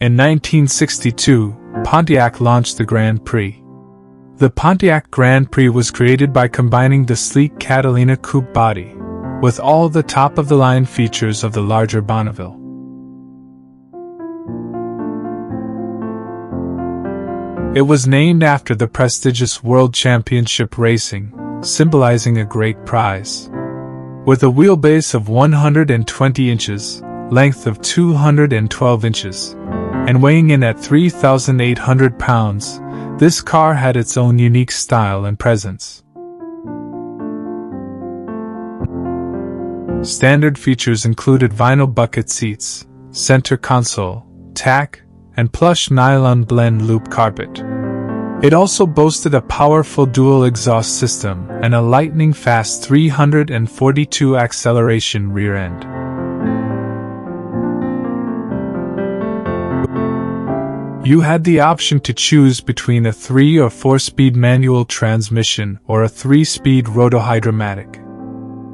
In 1962, Pontiac launched the Grand Prix. The Pontiac Grand Prix was created by combining the sleek Catalina coupe body with all the top-of-the-line features of the larger Bonneville. It was named after the prestigious World Championship racing, symbolizing a great prize. With a wheelbase of 120 inches, length of 212 inches, and weighing in at 3,800 pounds, this car had its own unique style and presence. Standard features included vinyl bucket seats, center console, tack, and plush nylon blend loop carpet. It also boasted a powerful dual exhaust system and a lightning-fast 342 acceleration rear end. You had the option to choose between a 3 or 4-speed manual transmission or a 3-speed rotohydromatic.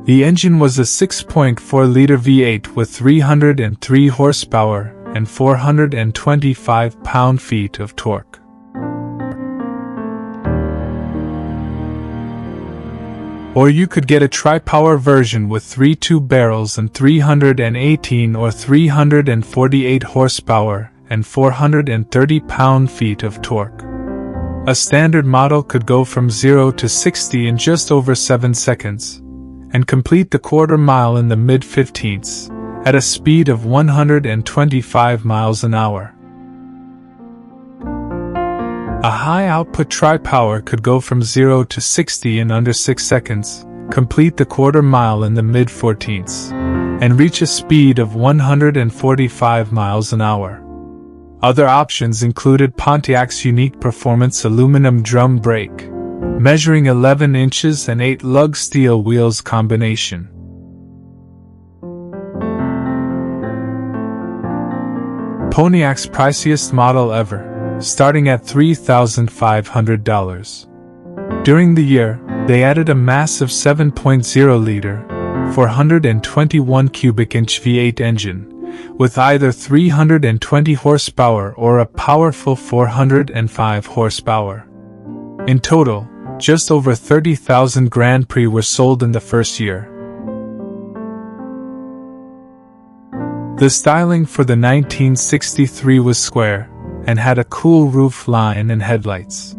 The engine was a 6.4-liter V8 with 303 horsepower and 425 pound-feet of torque. Or you could get a tri-power version with 3 2-barrels and 318 or 348 horsepower and 430 pound-feet of torque. A standard model could go from 0 to 60 in just over 7 seconds, and complete the quarter mile in the mid-15ths, at a speed of 125 miles an hour. A high-output tri-power could go from 0 to 60 in under 6 seconds, complete the quarter mile in the mid-14ths, and reach a speed of 145 miles an hour. Other options included Pontiac's unique performance aluminum drum brake, measuring 11 inches and 8 lug steel wheels combination. Pontiac's priciest model ever, starting at $3,500. During the year, they added a massive 7.0-liter, 421 cubic inch V8 engine, with either 320 horsepower or a powerful 405 horsepower. In total, just over 30,000 Grand Prix were sold in the first year. The styling for the 1963 was square, and had a cool roof line and headlights.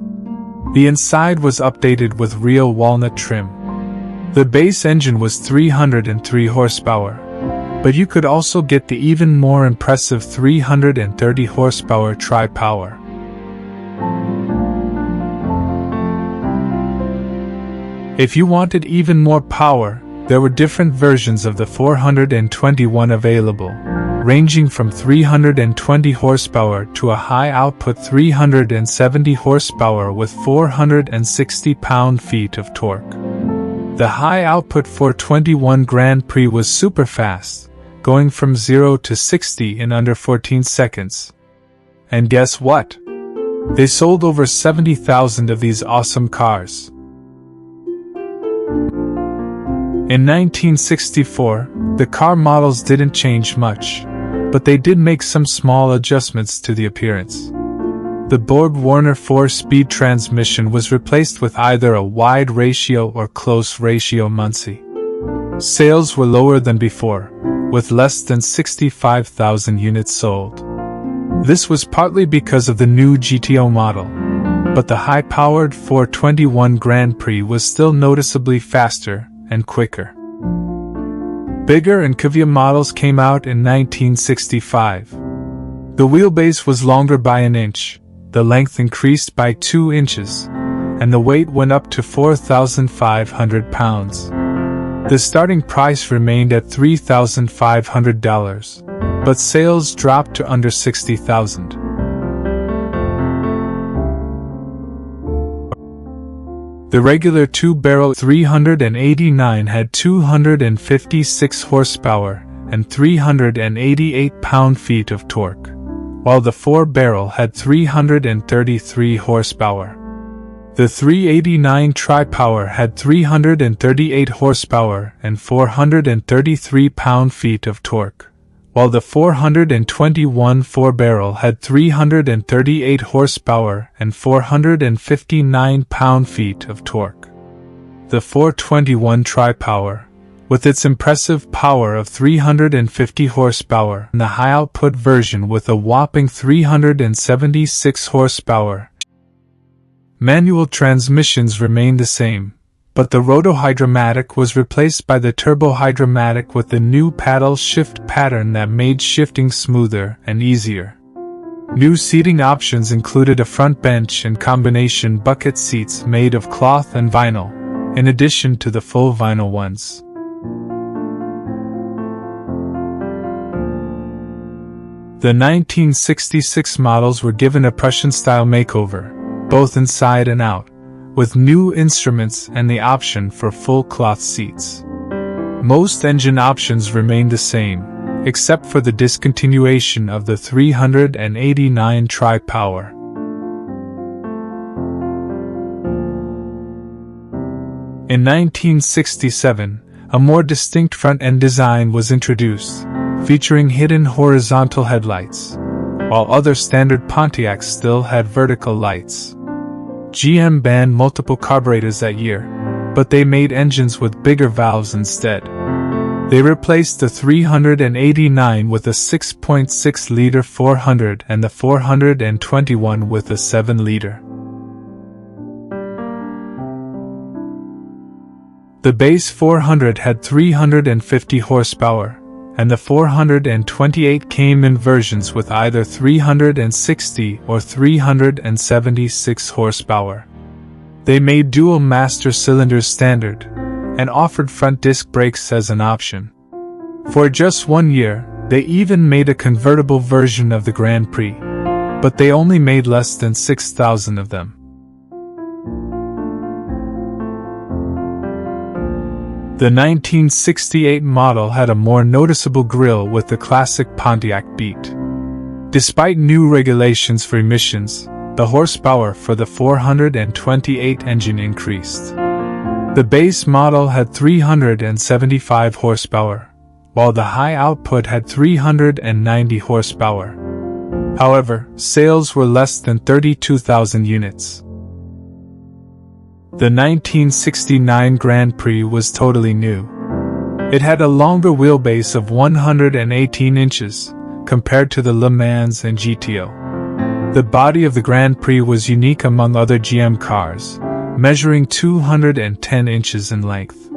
The inside was updated with real walnut trim. The base engine was 303 horsepower, but you could also get the even more impressive 330 horsepower tri-power. If you wanted even more power, there were different versions of the 421 available, ranging from 320 horsepower to a high-output 370 horsepower with 460 pound-feet of torque. The high-output 421 Grand Prix was super fast, going from 0 to 60 in under 14 seconds. And guess what? They sold over 70,000 of these awesome cars. In 1964, the car models didn't change much, but they did make some small adjustments to the appearance. The Borg-Warner 4-speed transmission was replaced with either a wide ratio or close ratio Muncie. Sales were lower than before, with less than 65,000 units sold. This was partly because of the new GTO model, but the high-powered 421 Grand Prix was still noticeably faster and quicker. Bigger and heavier models came out in 1965. The wheelbase was longer by an inch, the length increased by 2 inches, and the weight went up to 4,500 pounds. The starting price remained at $3,500, but sales dropped to under 60,000. The regular 2-barrel 389 had 256 horsepower and 388 pound-feet of torque, while the 4-barrel had 333 horsepower. The 389 tri-power had 338 horsepower and 433 pound-feet of torque, while the 421 four-barrel had 338 horsepower and 459 pound-feet of torque. The 421 Tri-Power, with its impressive power of 350 horsepower, and the high-output version with a whopping 376 horsepower. Manual transmissions remained the same, but the Roto-Hydromatic was replaced by the Turbo-Hydromatic with a new paddle shift pattern that made shifting smoother and easier. New seating options included a front bench and combination bucket seats made of cloth and vinyl, in addition to the full vinyl ones. The 1966 models were given a Prussian-style makeover, both inside and out, with new instruments and the option for full cloth seats. Most engine options remained the same, except for the discontinuation of the 389 Tri-Power. In 1967, a more distinct front-end design was introduced, featuring hidden horizontal headlights, while other standard Pontiacs still had vertical lights. GM banned multiple carburetors that year, but they made engines with bigger valves instead. They replaced the 389 with a 6.6-liter 400 and the 421 with a 7-liter. The base 400 had 350 horsepower, and the 428 came in versions with either 360 or 376 horsepower. They made dual master cylinders standard, and offered front disc brakes as an option. For just 1 year, they even made a convertible version of the Grand Prix, but they only made less than 6,000 of them. The 1968 model had a more noticeable grille with the classic Pontiac beat. Despite new regulations for emissions, the horsepower for the 428 engine increased. The base model had 375 horsepower, while the high output had 390 horsepower. However, sales were less than 32,000 units. The 1969 Grand Prix was totally new. It had a longer wheelbase of 118 inches, compared to the Le Mans and GTO. The body of the Grand Prix was unique among other GM cars, measuring 210 inches in length.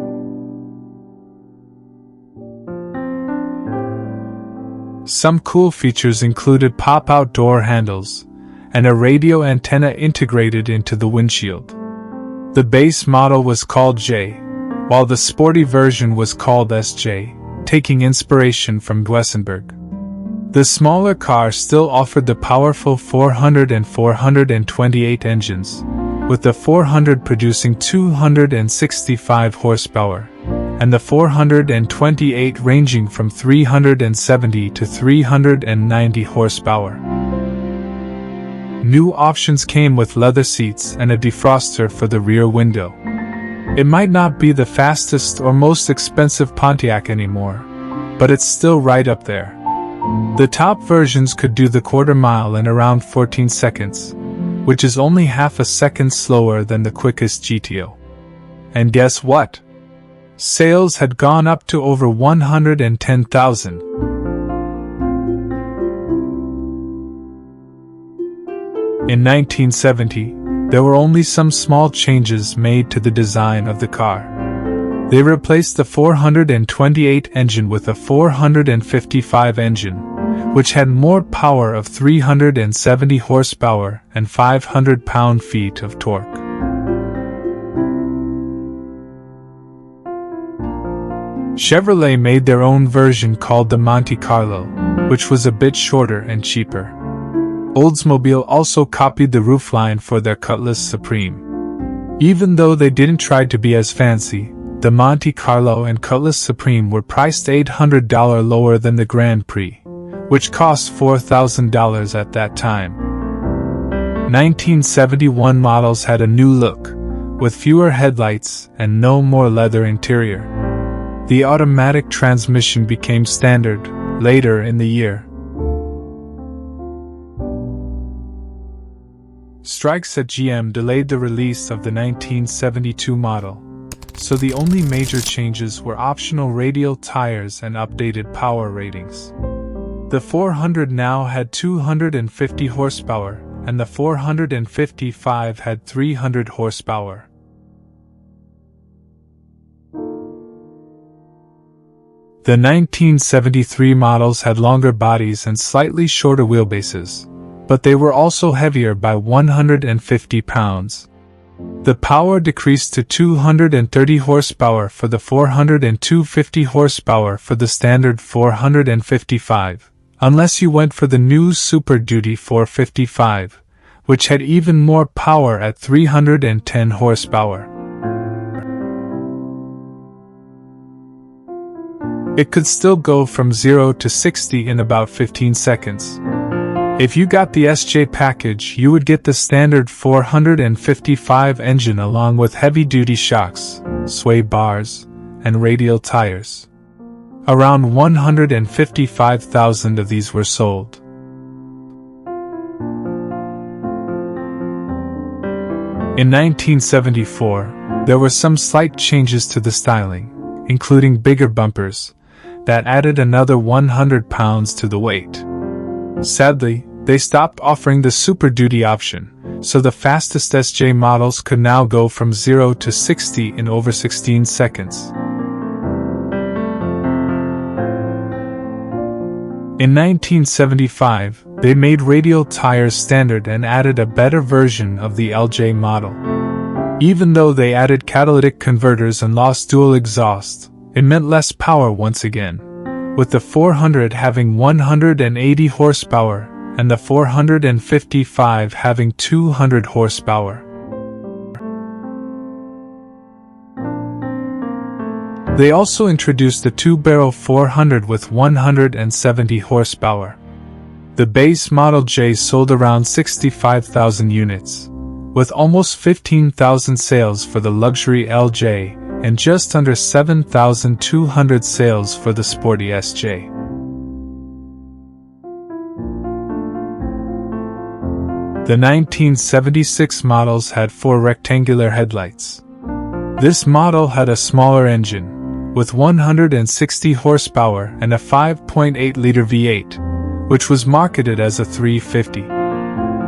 Some cool features included pop-out door handles, and a radio antenna integrated into the windshield. The base model was called J, while the sporty version was called SJ, taking inspiration from Weissenberg. The smaller car still offered the powerful 400 and 428 engines, with the 400 producing 265 horsepower, and the 428 ranging from 370 to 390 horsepower. New options came with leather seats and a defroster for the rear window. It might not be the fastest or most expensive Pontiac anymore, but it's still right up there. The top versions could do the quarter mile in around 14 seconds, which is only half a second slower than the quickest GTO. And guess what? Sales had gone up to over 110,000. In 1970, there were only some small changes made to the design of the car. They replaced the 428 engine with a 455 engine, which had more power of 370 horsepower and 500 pound-feet of torque. Chevrolet made their own version called the Monte Carlo, which was a bit shorter and cheaper. Oldsmobile also copied the roofline for their Cutlass Supreme. Even though they didn't try to be as fancy, the Monte Carlo and Cutlass Supreme were priced $800 lower than the Grand Prix, which cost $4,000 at that time. 1971 models had a new look, with fewer headlights and no more leather interior. The automatic transmission became standard, Later in the year, strikes at GM delayed the release of the 1972 model, so the only major changes were optional radial tires and updated power ratings. The 400 now had 250 horsepower, and the 455 had 300 horsepower. The 1973 models had longer bodies and slightly shorter wheelbases, but they were also heavier by 150 pounds. The power decreased to 230 horsepower for the 400 and 250 horsepower for the standard 455, unless you went for the new Super Duty 455, which had even more power at 310 horsepower. It could still go from 0 to 60 in about 15 seconds. If you got the SJ package, you would get the standard 455 engine along with heavy-duty shocks, sway bars, and radial tires. Around 155,000 of these were sold. In 1974, there were some slight changes to the styling, including bigger bumpers, that added another 100 pounds to the weight. Sadly, they stopped offering the Super Duty option, so the fastest SJ models could now go from 0 to 60 in over 16 seconds. In 1975, they made radial tires standard and added a better version of the LJ model. Even though they added catalytic converters and lost dual exhaust, it meant less power once again, with the 400 having 180 horsepower and the 455 having 200 horsepower. They also introduced a two-barrel 400 with 170 horsepower. The base Model J sold around 65,000 units, with almost 15,000 sales for the luxury LJ and just under 7,200 sales for the sporty SJ. The 1976 models had 4 rectangular headlights. This model had a smaller engine, with 160 horsepower and a 5.8-liter V8, which was marketed as a 350.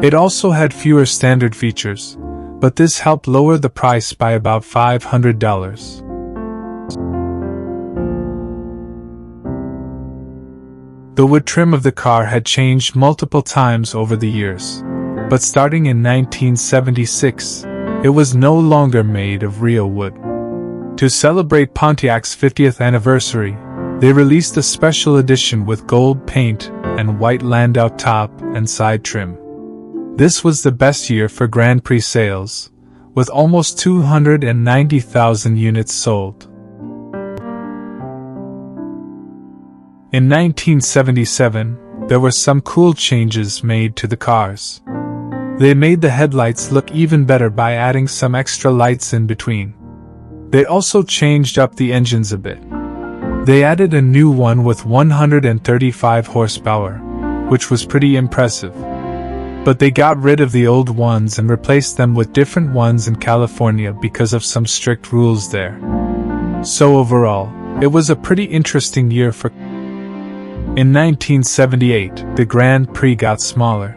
It also had fewer standard features, but this helped lower the price by about $500. The wood trim of the car had changed multiple times over the years, but starting in 1976, it was no longer made of real wood. To celebrate Pontiac's 50th anniversary, they released a special edition with gold paint and white Landau top and side trim. This was the best year for Grand Prix sales, with almost 290,000 units sold. In 1977, there were some cool changes made to the cars. They made the headlights look even better by adding some extra lights in between. They also changed up the engines a bit. They added a new one with 135 horsepower, which was pretty impressive. But they got rid of the old ones and replaced them with different ones in California because of some strict rules there. So overall, it was a pretty interesting year for. In 1978, the Grand Prix got smaller.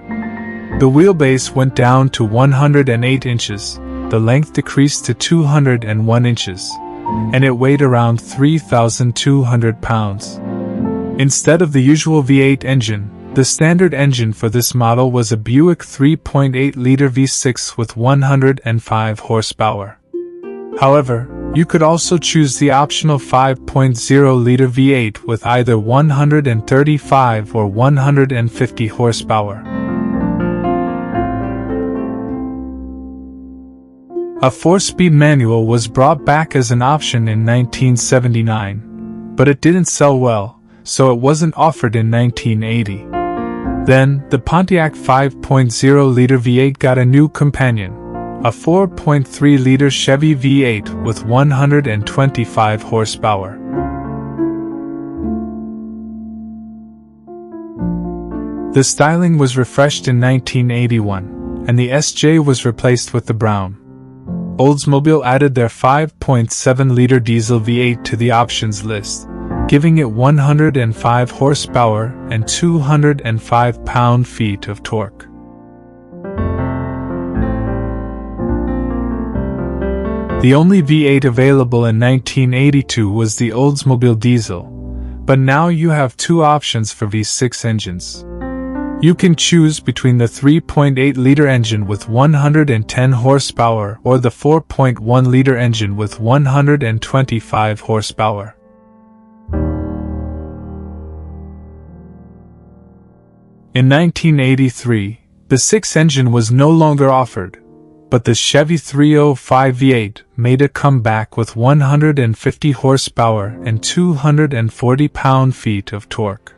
The wheelbase went down to 108 inches, the length decreased to 201 inches, and it weighed around 3,200 pounds. Instead of the usual V8 engine, the standard engine for this model was a Buick 3.8-liter V6 with 105 horsepower. However, you could also choose the optional 5.0-liter V8 with either 135 or 150 horsepower. A 4-speed manual was brought back as an option in 1979, but it didn't sell well, so it wasn't offered in 1980. Then, the Pontiac 5.0-liter V8 got a new companion, a 4.3-liter Chevy V8 with 125 horsepower. The styling was refreshed in 1981, and the SJ was replaced with the Brown. Oldsmobile added their 5.7-liter diesel V8 to the options list, giving it 105 horsepower and 205 pound-feet of torque. The only V8 available in 1982 was the Oldsmobile diesel, but now you have two options for V6 engines. You can choose between the 3.8-liter engine with 110 horsepower or the 4.1-liter engine with 125 horsepower. In 1983, the 6 engine was no longer offered, but the Chevy 305 V8 made a comeback with 150 horsepower and 240 pound-feet of torque.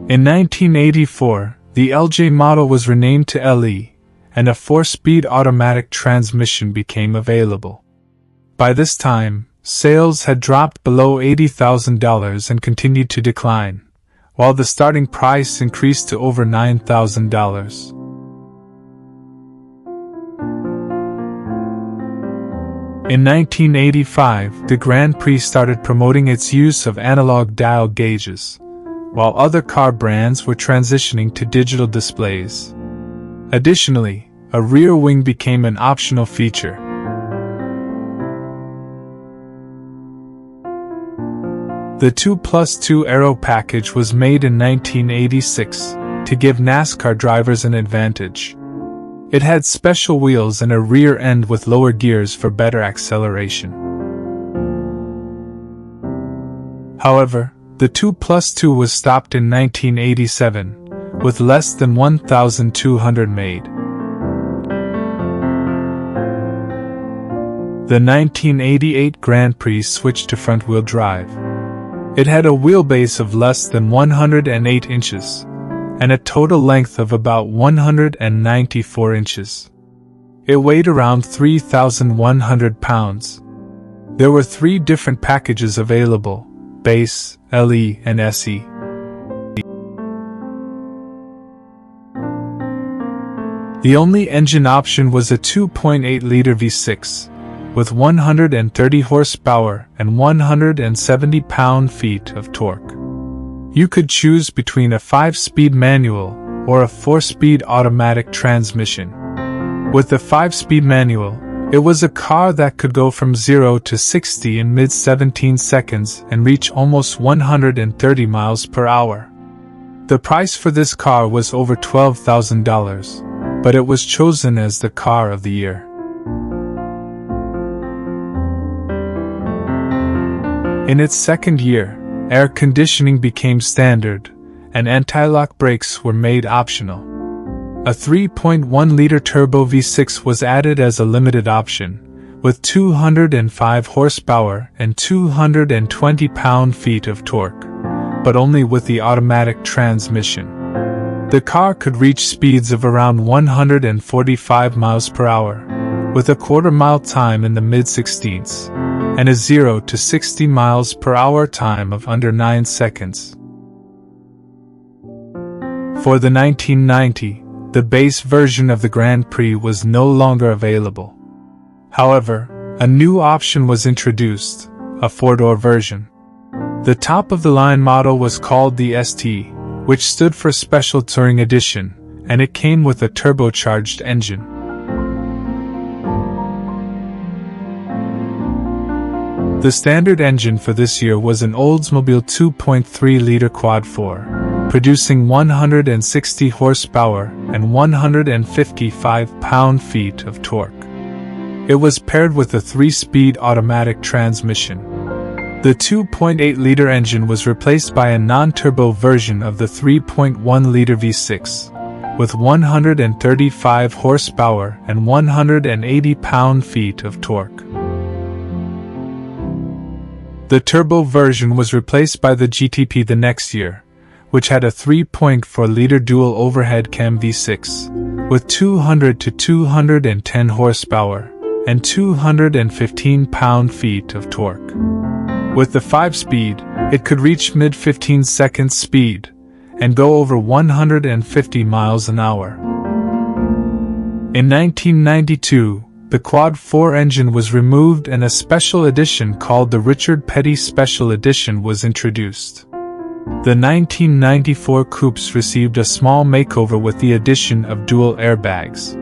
In 1984, the LJ model was renamed to LE, and a 4-speed automatic transmission became available. By this time, sales had dropped below $80,000 and continued to decline, while the starting price increased to over $9,000. In 1985, the Grand Prix started promoting its use of analog dial gauges, while other car brands were transitioning to digital displays. Additionally, a rear wing became an optional feature. The 2+2 Aero package was made in 1986 to give NASCAR drivers an advantage. It had special wheels and a rear end with lower gears for better acceleration. However, the 2+2 was stopped in 1987, with less than 1,200 made. The 1988 Grand Prix switched to front-wheel drive. It had a wheelbase of less than 108 inches, and a total length of about 194 inches. It weighed around 3,100 pounds. There were 3 different packages available: Base, LE, and SE. The only engine option was a 2.8-liter V6, with 130 horsepower and 170 pound-feet of torque. You could choose between a 5-speed manual or a 4-speed automatic transmission. With the 5-speed manual, it was a car that could go from 0 to 60 in mid-17 seconds and reach almost 130 miles per hour. The price for this car was over $12,000, but it was chosen as the car of the year. In its second year, air conditioning became standard, and anti-lock brakes were made optional. A 3.1-liter turbo V6 was added as a limited option, with 205 horsepower and 220 pound-feet of torque, but only with the automatic transmission. The car could reach speeds of around 145 miles per hour, with a quarter-mile time in the mid-16ths, and a 0 to 60 miles per hour time of under 9 seconds. For the 1990, the base version of the Grand Prix was no longer available. However, a new option was introduced, a 4-door version. The top-of-the-line model was called the ST, which stood for Special Touring Edition, and it came with a turbocharged engine. The standard engine for this year was an Oldsmobile 2.3-liter quad-4, producing 160 horsepower and 155 pound-feet of torque. It was paired with a 3-speed automatic transmission. The 2.8-liter engine was replaced by a non-turbo version of the 3.1-liter V6, with 135 horsepower and 180 pound-feet of torque. The turbo version was replaced by the GTP the next year, which had a 3.4-liter dual overhead cam V6, with 200 to 210 horsepower and 215 pound-feet of torque. With the 5-speed, it could reach mid-15 seconds speed, and go over 150 miles an hour. In 1992, the Quad 4 engine was removed and a special edition called the Richard Petty Special Edition was introduced. The 1994 coupes received a small makeover with the addition of dual airbags.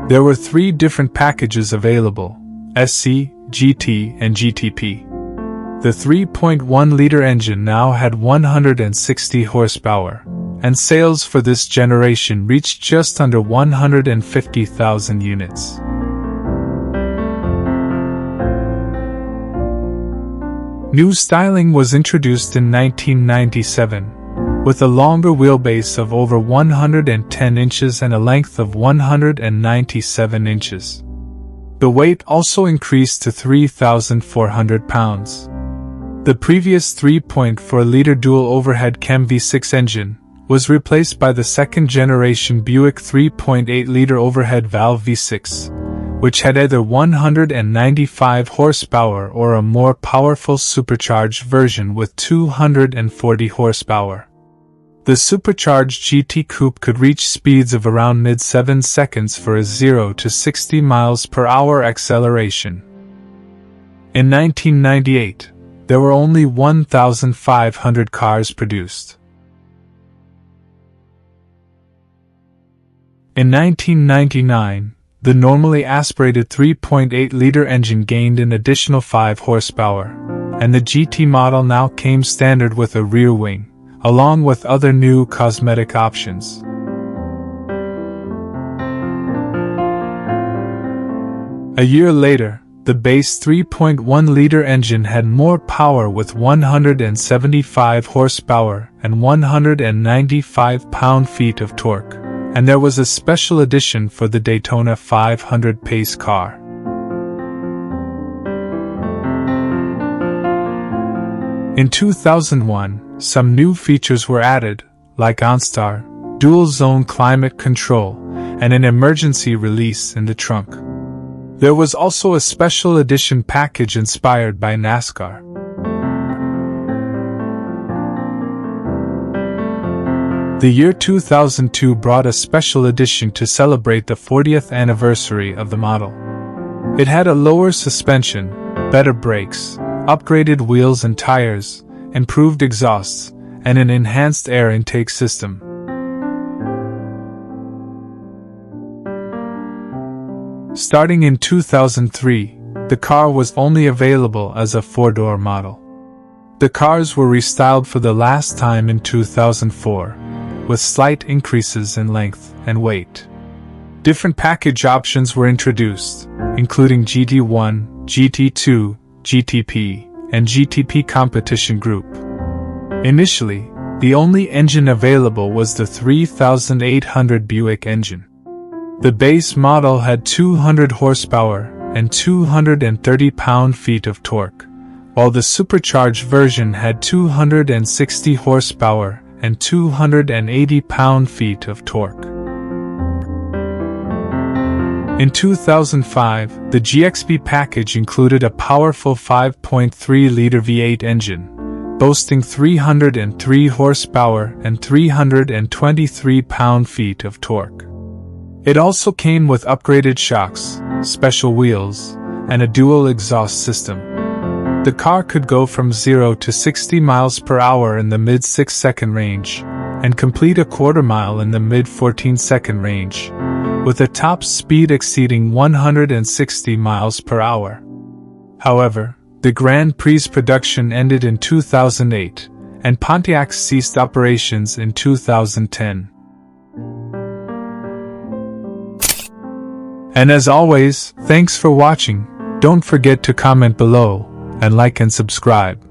There were 3 different packages available: SC, GT, and GTP. The 3.1-liter engine now had 160 horsepower, and sales for this generation reached just under 150,000 units. New styling was introduced in 1997, with a longer wheelbase of over 110 inches and a length of 197 inches. The weight also increased to 3,400 pounds. The previous 3.4-liter dual overhead Chem V6 engine was replaced by the second-generation Buick 3.8-liter overhead valve V6, which had either 195 horsepower or a more powerful supercharged version with 240 horsepower. The supercharged GT Coupe could reach speeds of around mid-7 seconds for a 0 to 60 miles per hour acceleration. In 1998, there were only 1,500 cars produced. In 1999, the normally aspirated 3.8-liter engine gained an additional 5 horsepower, and the GT model now came standard with a rear wing, along with other new cosmetic options. A year later, the base 3.1-liter engine had more power with 175 horsepower and 195 pound-feet of torque, and there was a special edition for the Daytona 500 pace car. In 2001, some new features were added, like OnStar, dual-zone climate control, and an emergency release in the trunk. There was also a special edition package inspired by NASCAR. The year 2002 brought a special edition to celebrate the 40th anniversary of the model. It had a lower suspension, better brakes, upgraded wheels and tires, improved exhausts, and an enhanced air intake system. Starting in 2003, the car was only available as a 4-door model. The cars were restyled for the last time in 2004, with slight increases in length and weight. Different package options were introduced, including GT1, GT2, GTP, and GTP Competition Group. Initially, the only engine available was the 3,800 Buick engine. The base model had 200 horsepower and 230 pound-feet of torque, while the supercharged version had 260 horsepower and 280 pound-feet of torque. In 2005, the GXP package included a powerful 5.3-liter V8 engine, boasting 303 horsepower and 323 pound-feet of torque. It also came with upgraded shocks, special wheels, and a dual exhaust system. The car could go from 0 to 60 miles per hour in the mid-6-second range, and complete a quarter mile in the mid-14-second range, with a top speed exceeding 160 miles per hour. However, the Grand Prix production ended in 2008, and Pontiac ceased operations in 2010. And as always, thanks for watching. Don't forget to comment below, and like and subscribe.